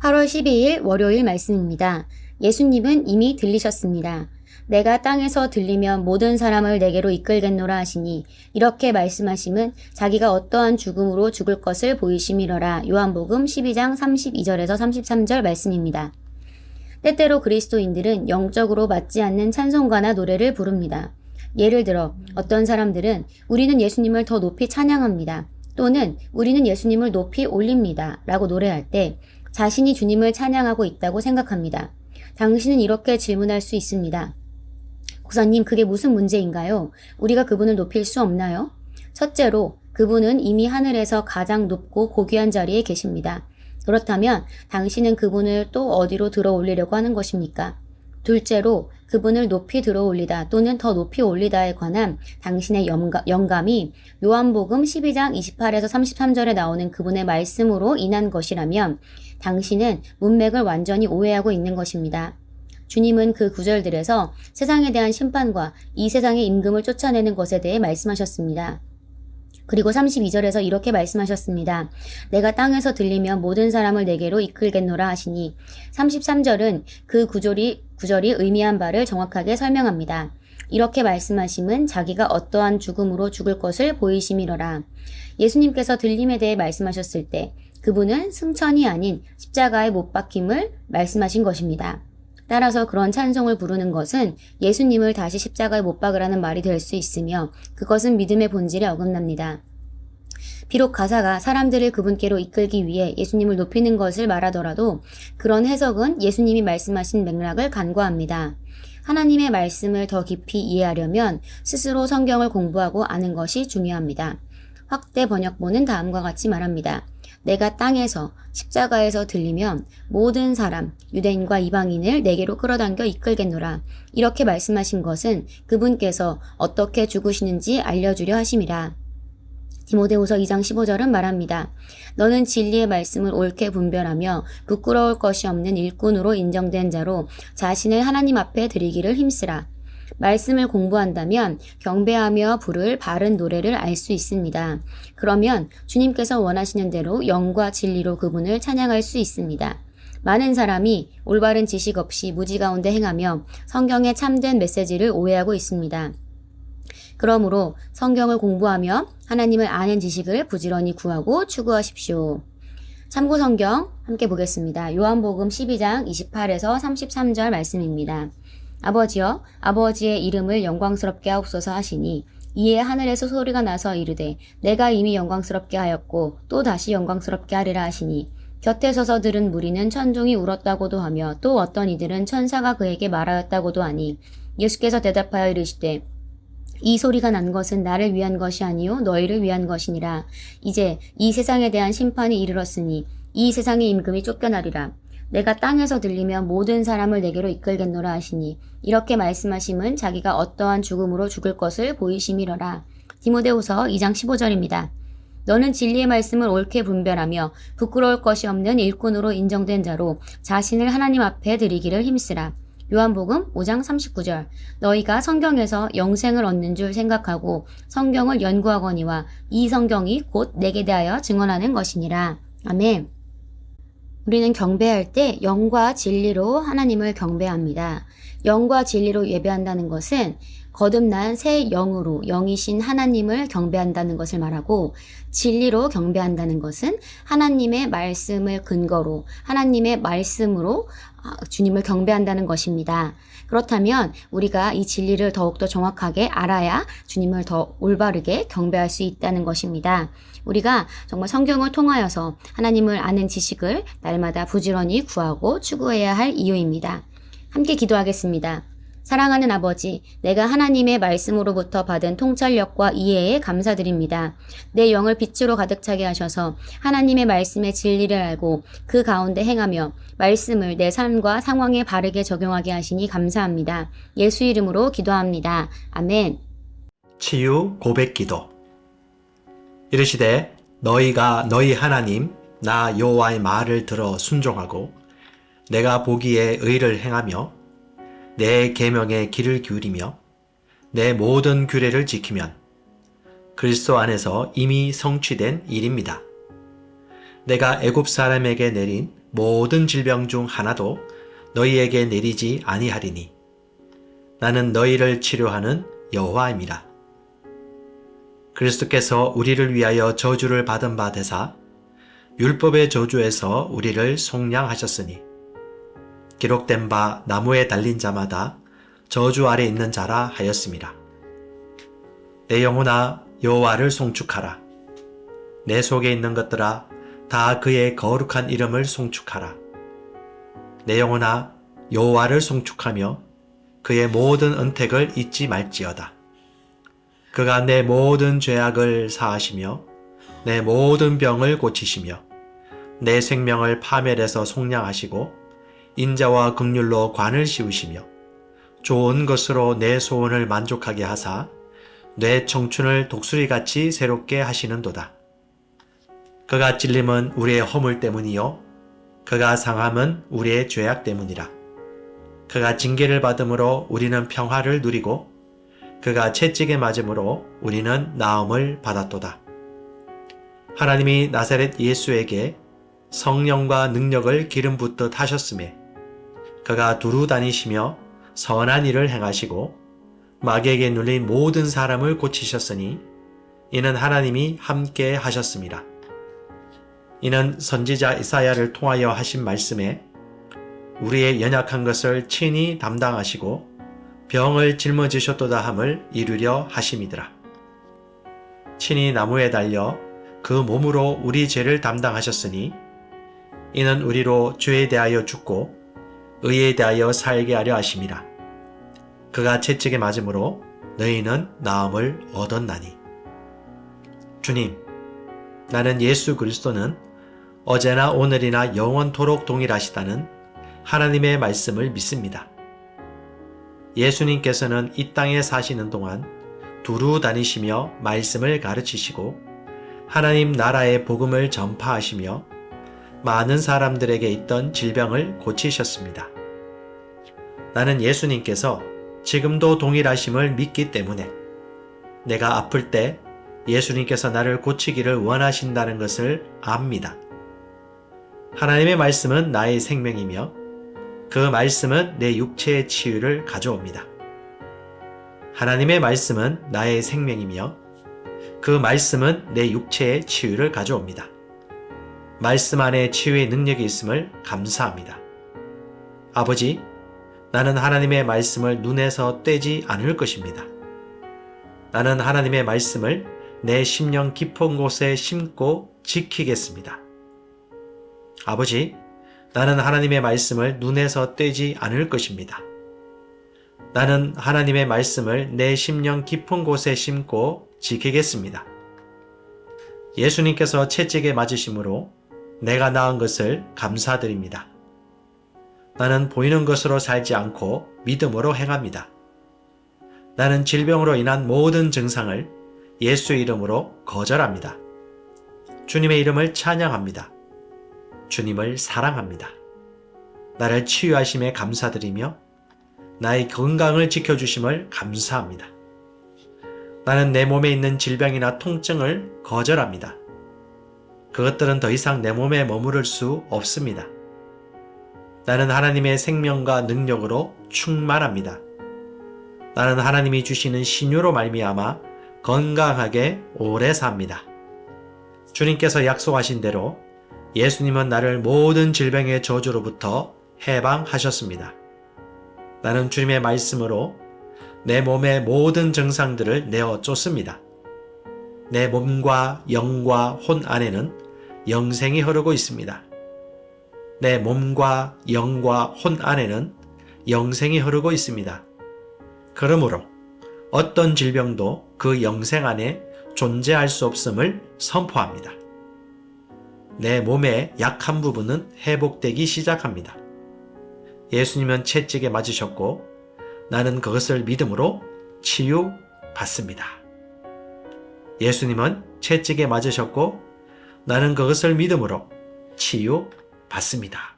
8월 12일 월요일 말씀입니다. 예수님은 이미 들리셨습니다. 내가 땅에서 들리면 모든 사람을 내게로 이끌겠노라 하시니 이렇게 말씀하심은 자기가 어떠한 죽음으로 죽을 것을 보이심이러라. 요한복음 12장 32절에서 33절 말씀입니다. 때때로 그리스도인들은 영적으로 맞지 않는 찬송가나 노래를 부릅니다. 예를 들어 어떤 사람들은 우리는 예수님을 더 높이 찬양합니다. 또는 우리는 예수님을 높이 올립니다. 라고 노래할 때 자신이 주님을 찬양하고 있다고 생각합니다. 당신은 이렇게 질문할 수 있습니다. 목사님, 그게 무슨 문제인가요? 우리가 그분을 높일 수 없나요? 첫째로, 그분은 이미 하늘에서 가장 높고 고귀한 자리에 계십니다. 그렇다면 당신은 그분을 또 어디로 들어 올리려고 하는 것입니까? 둘째로, 그분을 높이 들어 올리다 또는 더 높이 올리다에 관한 당신의 영감이 요한복음 12장 28에서 33절에 나오는 그분의 말씀으로 인한 것이라면 당신은 문맥을 완전히 오해하고 있는 것입니다. 주님은 그 구절들에서 세상에 대한 심판과 이 세상의 임금을 쫓아내는 것에 대해 말씀하셨습니다. 그리고 32절에서 이렇게 말씀하셨습니다. 내가 땅에서 들리면 모든 사람을 내게로 이끌겠노라 하시니 33절은 그 구절이 의미한 바를 정확하게 설명합니다. 이렇게 말씀하심은 자기가 어떠한 죽음으로 죽을 것을 보이심이러라. 예수님께서 들림에 대해 말씀하셨을 때 그분은 승천이 아닌 십자가에 못 박힘을 말씀하신 것입니다. 따라서 그런 찬송을 부르는 것은 예수님을 다시 십자가에 못 박으라는 말이 될 수 있으며 그것은 믿음의 본질에 어긋납니다. 비록 가사가 사람들을 그분께로 이끌기 위해 예수님을 높이는 것을 말하더라도 그런 해석은 예수님이 말씀하신 맥락을 간과합니다. 하나님의 말씀을 더 깊이 이해하려면 스스로 성경을 공부하고 아는 것이 중요합니다. 확대 번역본은 다음과 같이 말합니다. 내가 땅에서 십자가에서 들리면 모든 사람, 유대인과 이방인을 내게로 끌어당겨 이끌겠노라. 이렇게 말씀하신 것은 그분께서 어떻게 죽으시는지 알려주려 하심이라. 디모데후서 2장 15절은 말합니다. 너는 진리의 말씀을 옳게 분별하며 부끄러울 것이 없는 일꾼으로 인정된 자로 자신을 하나님 앞에 드리기를 힘쓰라. 말씀을 공부한다면 경배하며 부를 바른 노래를 알 수 있습니다. 그러면 주님께서 원하시는 대로 영과 진리로 그분을 찬양할 수 있습니다. 많은 사람이 올바른 지식 없이 무지 가운데 행하며 성경의 참된 메시지를 오해하고 있습니다. 그러므로 성경을 공부하며 하나님을 아는 지식을 부지런히 구하고 추구하십시오. 참고 성경 함께 보겠습니다. 요한복음 12장 28에서 33절 말씀입니다. 아버지여, 아버지의 이름을 영광스럽게 하옵소서 하시니 이에 하늘에서 소리가 나서 이르되 내가 이미 영광스럽게 하였고 또 다시 영광스럽게 하리라 하시니 곁에 서서 들은 무리는 천둥이 울었다고도 하며 또 어떤 이들은 천사가 그에게 말하였다고도 하니 예수께서 대답하여 이르시되 이 소리가 난 것은 나를 위한 것이 아니요 너희를 위한 것이니라. 이제 이 세상에 대한 심판이 이르렀으니 이 세상의 임금이 쫓겨나리라. 내가 땅에서 들리면 모든 사람을 내게로 이끌겠노라 하시니 이렇게 말씀하심은 자기가 어떠한 죽음으로 죽을 것을 보이심이러라. 디모데후서 2장 15절입니다. 너는 진리의 말씀을 옳게 분별하며 부끄러울 것이 없는 일꾼으로 인정된 자로 자신을 하나님 앞에 드리기를 힘쓰라. 요한복음 5장 39절. 너희가 성경에서 영생을 얻는 줄 생각하고 성경을 연구하거니와 이 성경이 곧 내게 대하여 증언하는 것이니라. 아멘. 우리는 경배할 때 영과 진리로 하나님을 경배합니다. 영과 진리로 예배한다는 것은 거듭난 새 영으로 영이신 하나님을 경배한다는 것을 말하고 진리로 경배한다는 것은 하나님의 말씀을 근거로 하나님의 말씀으로 주님을 경배한다는 것입니다. 그렇다면 우리가 이 진리를 더욱더 정확하게 알아야 주님을 더 올바르게 경배할 수 있다는 것입니다. 우리가 정말 성경을 통하여서 하나님을 아는 지식을 날마다 부지런히 구하고 추구해야 할 이유입니다. 함께 기도하겠습니다. 사랑하는 아버지, 내가 하나님의 말씀으로부터 받은 통찰력과 이해에 감사드립니다. 내 영을 빛으로 가득 차게 하셔서 하나님의 말씀의 진리를 알고 그 가운데 행하며 말씀을 내 삶과 상황에 바르게 적용하게 하시니 감사합니다. 예수 이름으로 기도합니다. 아멘. 치유 고백 기도. 이르시되 너희가 너희 하나님 나 여호와의 말을 들어 순종하고 내가 보기에 의를 행하며 내 계명에 귀를 기울이며 내 모든 규례를 지키면 그리스도 안에서 이미 성취된 일입니다. 내가 애굽 사람에게 내린 모든 질병 중 하나도 너희에게 내리지 아니하리니 나는 너희를 치료하는 여호와임이라. 그리스도께서 우리를 위하여 저주를 받은 바 되사 율법의 저주에서 우리를 속량하셨으니 기록된 바 나무에 달린 자마다 저주 아래 있는 자라 하였습니다. 내 영혼아 여호와를 송축하라. 내 속에 있는 것들아 다 그의 거룩한 이름을 송축하라. 내 영혼아 여호와를 송축하며 그의 모든 은택을 잊지 말지어다. 그가 내 모든 죄악을 사하시며 내 모든 병을 고치시며 내 생명을 파멸해서 속량하시고 인자와 긍휼로 관을 씌우시며 좋은 것으로 내 소원을 만족하게 하사 내 청춘을 독수리같이 새롭게 하시는도다. 그가 찔림은 우리의 허물 때문이요 그가 상함은 우리의 죄악 때문이라. 그가 징계를 받음으로 우리는 평화를 누리고 그가 채찍에 맞음으로 우리는 나음을 받았도다. 하나님이 나사렛 예수에게 성령과 능력을 기름 붓듯 하셨음에 그가 두루 다니시며 선한 일을 행하시고 마귀에게 눌린 모든 사람을 고치셨으니 이는 하나님이 함께 하셨습니다. 이는 선지자 이사야를 통하여 하신 말씀에 우리의 연약한 것을 친히 담당하시고 병을 짊어지셨도다 함을 이루려 하심이더라. 친히 나무에 달려 그 몸으로 우리 죄를 담당하셨으니 이는 우리로 죄에 대하여 죽고 의에 대하여 살게 하려 하심이라. 그가 채찍에 맞음으로 너희는 나음을 얻었나니. 주님, 나는 예수 그리스도는 어제나 오늘이나 영원토록 동일하시다는 하나님의 말씀을 믿습니다. 예수님께서는 이 땅에 사시는 동안 두루 다니시며 말씀을 가르치시고 하나님 나라의 복음을 전파하시며 많은 사람들에게 있던 질병을 고치셨습니다. 나는 예수님께서 지금도 동일하심을 믿기 때문에 내가 아플 때 예수님께서 나를 고치기를 원하신다는 것을 압니다. 하나님의 말씀은 나의 생명이며 그 말씀은 내 육체의 치유를 가져옵니다. 하나님의 말씀은 나의 생명이며 그 말씀은 내 육체의 치유를 가져옵니다. 말씀 안에 치유의 능력이 있음을 감사합니다. 아버지, 나는 하나님의 말씀을 눈에서 떼지 않을 것입니다. 나는 하나님의 말씀을 내 심령 깊은 곳에 심고 지키겠습니다. 아버지, 나는 하나님의 말씀을 눈에서 떼지 않을 것입니다. 나는 하나님의 말씀을 내 심령 깊은 곳에 심고 지키겠습니다. 예수님께서 채찍에 맞으심으로 내가 나은 것을 감사드립니다. 나는 보이는 것으로 살지 않고 믿음으로 행합니다. 나는 질병으로 인한 모든 증상을 예수의 이름으로 거절합니다. 주님의 이름을 찬양합니다. 주님을 사랑합니다. 나를 치유하심에 감사드리며 나의 건강을 지켜주심을 감사합니다. 나는 내 몸에 있는 질병이나 통증을 거절합니다. 그것들은 더 이상 내 몸에 머무를 수 없습니다. 나는 하나님의 생명과 능력으로 충만합니다. 나는 하나님이 주시는 신유로 말미암아 건강하게 오래 삽니다. 주님께서 약속하신 대로 예수님은 나를 모든 질병의 저주로부터 해방하셨습니다. 나는 주님의 말씀으로 내 몸의 모든 증상들을 내어 쫓습니다. 내 몸과 영과 혼 안에는 영생이 흐르고 있습니다. 내 몸과 영과 혼 안에는 영생이 흐르고 있습니다. 그러므로 어떤 질병도 그 영생 안에 존재할 수 없음을 선포합니다. 내 몸의 약한 부분은 회복되기 시작합니다. 예수님은 채찍에 맞으셨고 나는 그것을 믿음으로 치유받습니다. 예수님은 채찍에 맞으셨고 나는 그것을 믿음으로 치유받습니다.